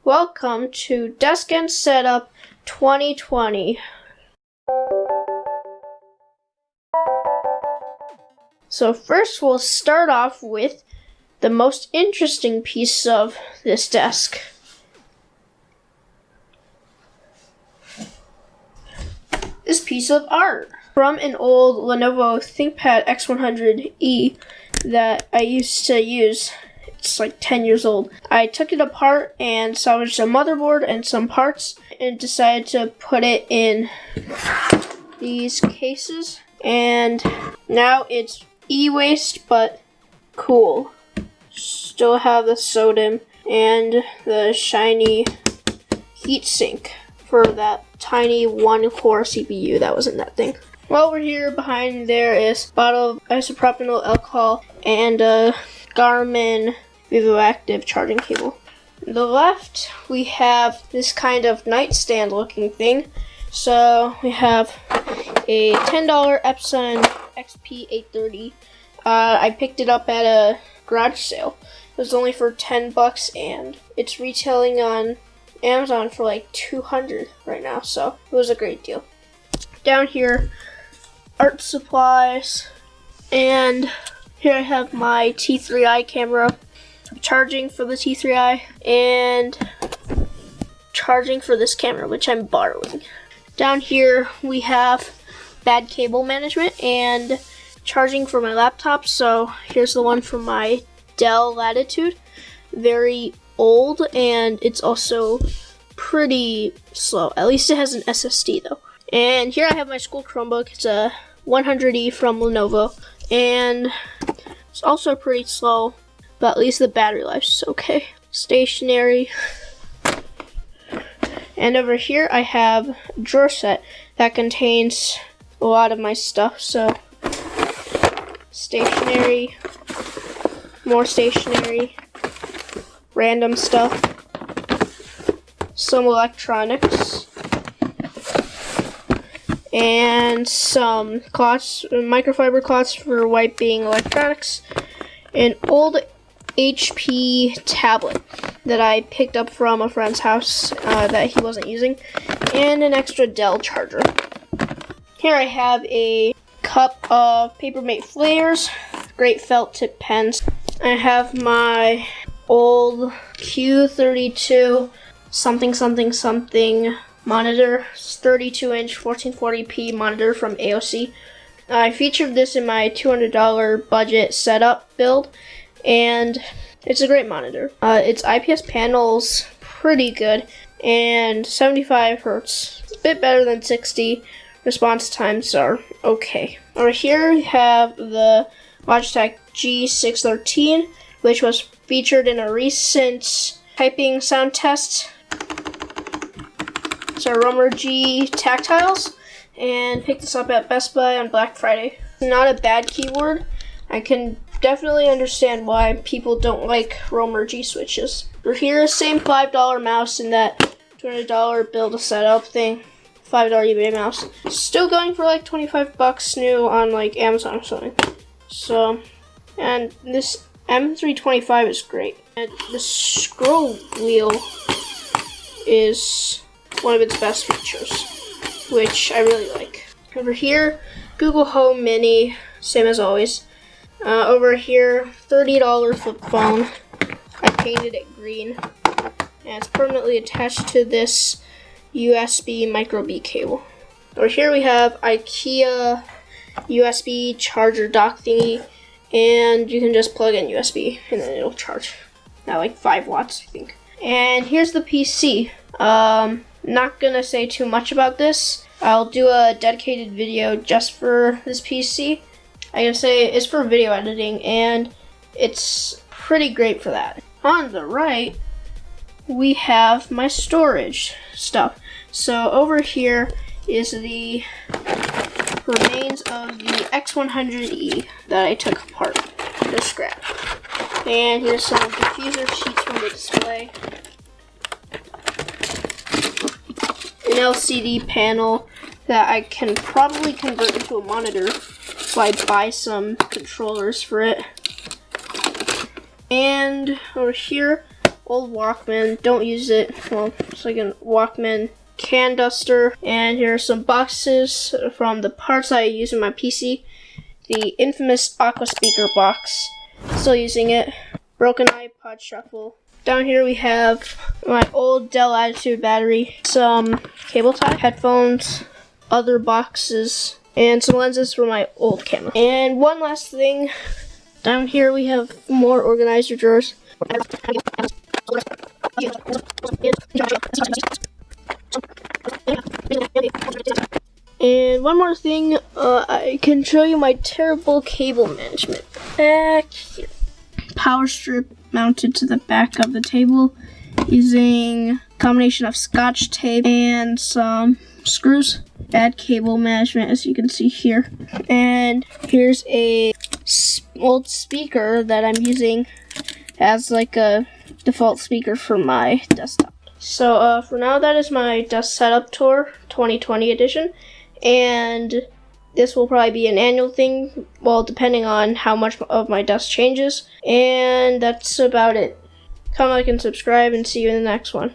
Welcome to Desk and Setup 2020. So first we'll start off with the most interesting piece of this desk. This piece of art from an old Lenovo ThinkPad X100E that I used to use. It's like 10 years old. I took it apart and salvaged a motherboard and some parts and decided to put it in these cases. And now it's e-waste, but cool. Still have the SODIMM and the shiny heatsink for that tiny one-core CPU that was in that thing. Well, over here behind there is a bottle of isopropanol alcohol and a Garmin VivoActive charging cable. On the left, we have this kind of nightstand looking thing. So we have a $10 Epson XP830. I picked it up at a garage sale. It was only for $10 and it's retailing on Amazon for like $200 right now, so it was a great deal. Down here, art supplies, and here I have my T3i camera, charging for the T3i, and charging for this camera, which I'm borrowing. Down here we have bad cable management and charging for my laptop. So here's the one from my Dell Latitude. Very old and it's also pretty slow. At least it has an SSD though. And here I have my school Chromebook. It's a 100E from Lenovo and it's also pretty slow, but at least the battery life is okay. Stationary. And over here I have a drawer set that contains a lot of my stuff. So stationery, more stationery, random stuff, some electronics, and some cloths, microfiber cloths for wiping electronics, an old HP tablet that I picked up from a friend's house that he wasn't using, and an extra Dell charger. Here I have a cup of Papermate flares, great felt tip pens. I have my old Q32 something monitor, 32-inch 1440p monitor from AOC. I featured this in my $200 budget setup build, and it's a great monitor. Its IPS panel's pretty good, and 75 hertz. It's a bit better than 60. Response times are okay. Over here we have the Logitech G613, which was featured in a recent typing sound test. It's our Romer G tactiles, and picked this up at Best Buy on Black Friday. Not a bad keyboard. I can definitely understand why people don't like Romer G switches. Over here, same $5 mouse in that $200 build a setup thing. $5 eBay mouse. Still going for like $25 new on like Amazon or something. So, and this M325 is great. And the scroll wheel is one of its best features, which I really like. Over here, Google Home Mini, same as always. Over here, $30 flip phone. I painted it green, and it's permanently attached to this USB micro B cable. Over here we have IKEA USB charger dock thingy, and you can just plug in USB and then it'll charge at like 5 watts, I think. And here's the PC. Not gonna say too much about this. I'll do a dedicated video just for this PC. I can say it's for video editing and it's pretty great for that. On the right, we have my storage stuff. So over here is the remains of the X100E that I took apart to scrap. And here's some diffuser sheets from the display. An LCD panel that I can probably convert into a monitor if I buy some controllers for it. And over here, old Walkman. Don't use it. Well, it's like a Walkman can duster. And here are some boxes from the parts I use in my PC. The infamous Aqua speaker box. Still using it. Broken iPod shuffle. Down here we have my old Dell Attitude battery, some cable tie, headphones, other boxes, and some lenses for my old camera. And one last thing, down here we have more organizer drawers. And one more thing, I can show you my terrible cable management. Back here. Power strip mounted to the back of the table using a combination of Scotch tape and some screws. Bad cable management, as you can see here. And here's a old speaker that I'm using as like a default speaker for my desktop. So for now, that is my desk setup tour 2020 edition, and this will probably be an annual thing, well, depending on how much of my desk changes. And that's about it. Comment, like, and subscribe, and see you in the next one.